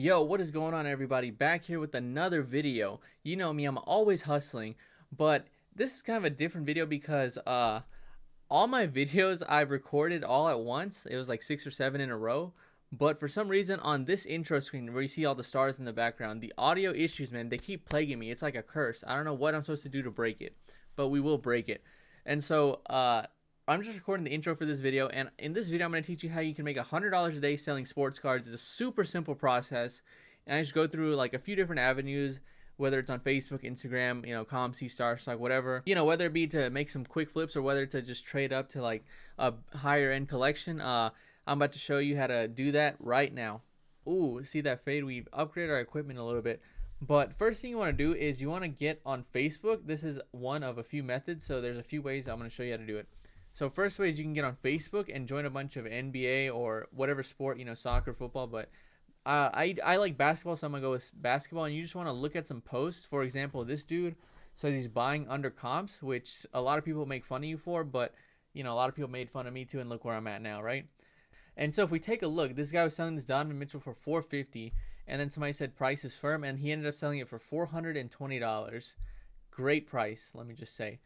Yo, what is going on, everybody? Back here with another video. You know me, I'm always hustling, but this is kind of a different video because all my videos I recorded all at once. It was like 6 or 7 in a row. But for some reason on this intro screen where you see all the stars in the background, the audio issues, man, they keep plaguing me. It's like a curse. I don't know what I'm supposed to do to break it, but we will break it. And so I'm just recording the intro for this video, and in this video I'm going to teach you how you can make $100 a day selling sports cards. It's a super simple process, and I just go through like a few different avenues, whether it's on Facebook, Instagram, ComC, StarStock, whatever. Whether it be to make some quick flips or whether to just trade up to like a higher end collection. I'm about to show you how to do that right now. Ooh, see that fade? We've upgraded our equipment a little bit. But first thing you want to do is you want to get on Facebook. This is one of a few methods, so there's a few ways I'm going to show you how to do it. So first way is you can get on Facebook and join a bunch of NBA or whatever sport, soccer, football. But I like basketball, so I'm going to go with basketball. And you just want to look at some posts. For example, this dude says he's buying under comps, which a lot of people make fun of you for. But, a lot of people made fun of me too, and look where I'm at now, right? And so if we take a look, this guy was selling this Donovan Mitchell for $450, and then somebody said price is firm, and he ended up selling it for $420. Great price, let me just say.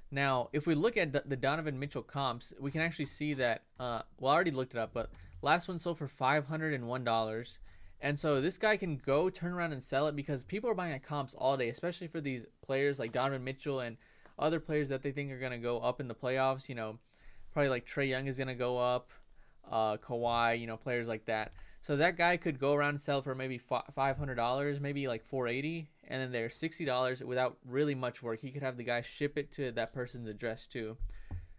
Now, if we look at the Donovan Mitchell comps, we can actually see that, well, I already looked it up, but last one sold for $501. And so this guy can go turn around and sell it because people are buying at comps all day, especially for these players like Donovan Mitchell and other players that they think are going to go up in the playoffs. Probably like Trae Young is going to go up, Kawhi, players like that. So that guy could go around and sell for maybe $500, maybe like $480, and then there's $60 without really much work. He could have the guy ship it to that person's address too.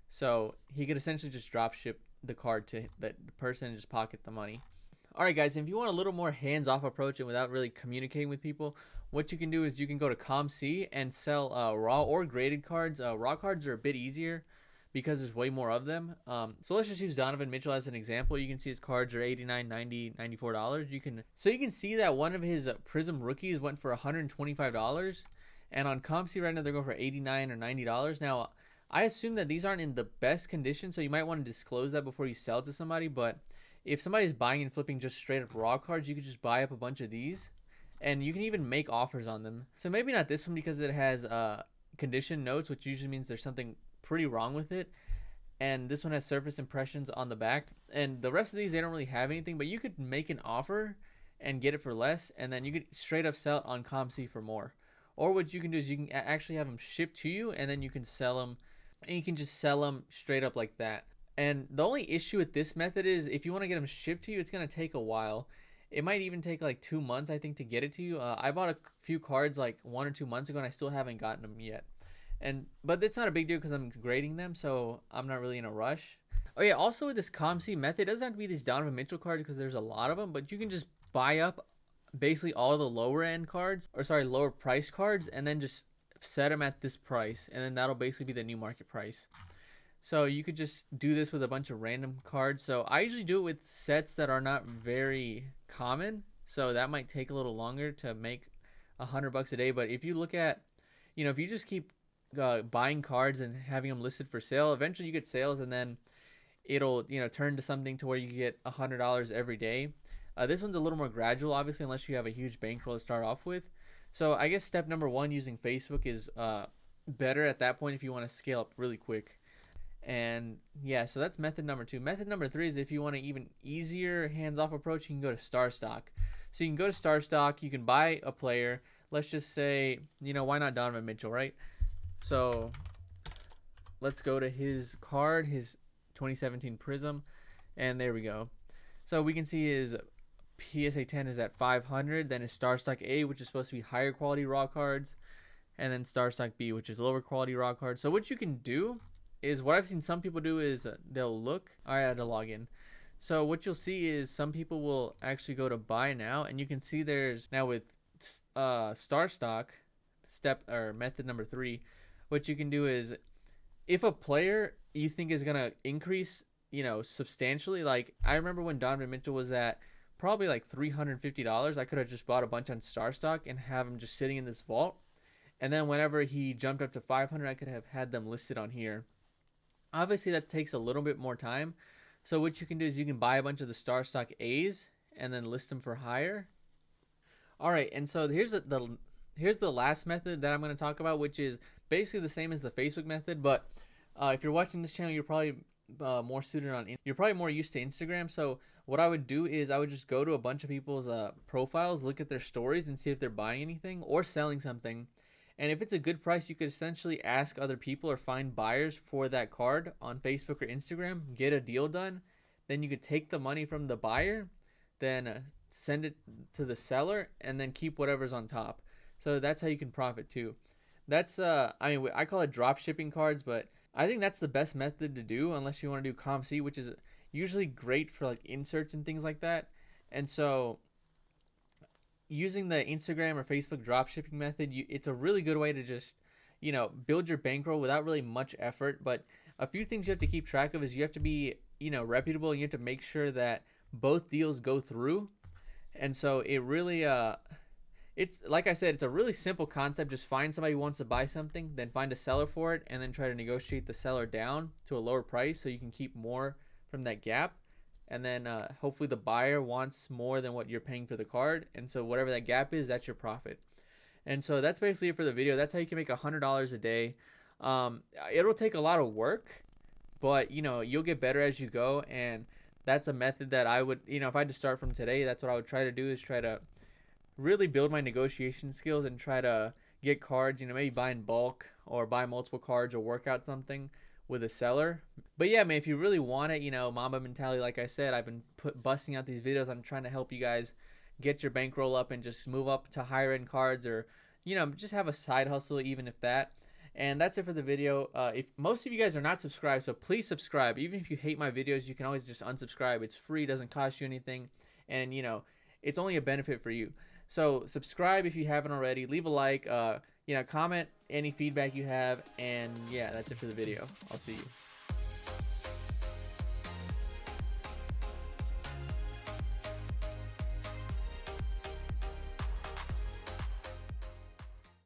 So he could essentially just drop ship the card to the person and just pocket the money. Alright guys, if you want a little more hands-off approach and without really communicating with people, what you can do is you can go to ComC and sell raw or graded cards. Raw cards are a bit easier because there's way more of them. So let's just use Donovan Mitchell as an example. You can see his cards are $89, $90, $94. You can see that one of his Prism rookies went for $125, and on ComC right now they're going for $89 or $90. Now, I assume that these aren't in the best condition, so you might want to disclose that before you sell it to somebody. But if somebody's buying and flipping just straight up raw cards, you could just buy up a bunch of these, and you can even make offers on them. So maybe not this one because it has condition notes, which usually means there's something pretty wrong with it, and this one has surface impressions on the back, and the rest of these they don't really have anything, but you could make an offer and get it for less, and then you could straight up sell it on ComC for more. Or what you can do is you can actually have them shipped to you, and then you can sell them, and you can just sell them straight up like that. And the only issue with this method is if you want to get them shipped to you, it's going to take a while. It might even take like 2 months, I think, to get it to you. I bought a few cards like 1 or 2 months ago, and I still haven't gotten them yet. But it's not a big deal because I'm grading them, so I'm not really in a rush. Oh yeah, also with this ComC method, it doesn't have to be these Donovan Mitchell cards because there's a lot of them, but you can just buy up basically all the lower end cards, or sorry, lower price cards, and then just set them at this price, and then that'll basically be the new market price. So you could just do this with a bunch of random cards. So I usually do it with sets that are not very common, so that might take a little longer to make $100 a day. But if you look at, if you just keep buying cards and having them listed for sale, eventually you get sales, and then it'll turn to something to where you get $100 every day. This one's a little more gradual, obviously, unless you have a huge bankroll to start off with. So I guess step number 1, using Facebook, is better at that point if you want to scale up really quick. And yeah, so that's method number 2. Method number 3 is if you want an even easier hands-off approach, you can go to StarStock. So you can go to StarStock, you can buy a player. Let's just say, why not Donovan Mitchell, right? So let's go to his card, his 2017 Prism, and there we go. So we can see his PSA 10 is at 500, then his StarStock A, which is supposed to be higher quality raw cards, and then StarStock B, which is lower quality raw cards. So what you can do is, what I've seen some people do is they'll look. I had to log in. So what you'll see is some people will actually go to buy now, and you can see there's now with StarStock method number 3. What you can do is, if a player you think is gonna increase, substantially, like I remember when Donovan Mitchell was at probably like $350, I could have just bought a bunch on StarStock and have him just sitting in this vault, and then whenever he jumped up to 500, I could have had them listed on here. Obviously, that takes a little bit more time. So what you can do is you can buy a bunch of the StarStock A's and then list them for higher. All right, and so here's the last method that I'm going to talk about, which is basically the same as the Facebook method. But if you're watching this channel, you're probably more suited on. You're probably more used to Instagram. So what I would do is I would just go to a bunch of people's profiles, look at their stories, and see if they're buying anything or selling something. And if it's a good price, you could essentially ask other people or find buyers for that card on Facebook or Instagram, get a deal done. Then you could take the money from the buyer, then send it to the seller, and then keep whatever's on top. So that's how you can profit too. That's I mean, I call it drop shipping cards, but I think that's the best method to do unless you want to do ComC, which is usually great for like inserts and things like that. And so using the Instagram or Facebook drop shipping method, it's a really good way to just, build your bankroll without really much effort. But a few things you have to keep track of is you have to be, reputable, and you have to make sure that both deals go through. And so it really it's like I said, it's a really simple concept. Just find somebody who wants to buy something, then find a seller for it, and then try to negotiate the seller down to a lower price so you can keep more from that gap. And then hopefully the buyer wants more than what you're paying for the card, and so whatever that gap is, that's your profit. And so that's basically it for the video. That's how you can make $100 a day. It'll take a lot of work, but you'll get better as you go. And that's a method that I would, if I had to start from today, that's what I would try to do, is try to really build my negotiation skills and try to get cards, maybe buy in bulk or buy multiple cards or work out something with a seller. But yeah, man, if you really want it, Mamba mentality, like I said, I've been busting out these videos. I'm trying to help you guys get your bankroll up and just move up to higher end cards, or just have a side hustle, even if that. And that's it for the video. If most of you guys are not subscribed, so please subscribe. Even if you hate my videos, you can always just unsubscribe. It's free, doesn't cost you anything, and it's only a benefit for you. So subscribe if you haven't already. Leave a like. Comment any feedback you have, and yeah, that's it for the video. I'll see you.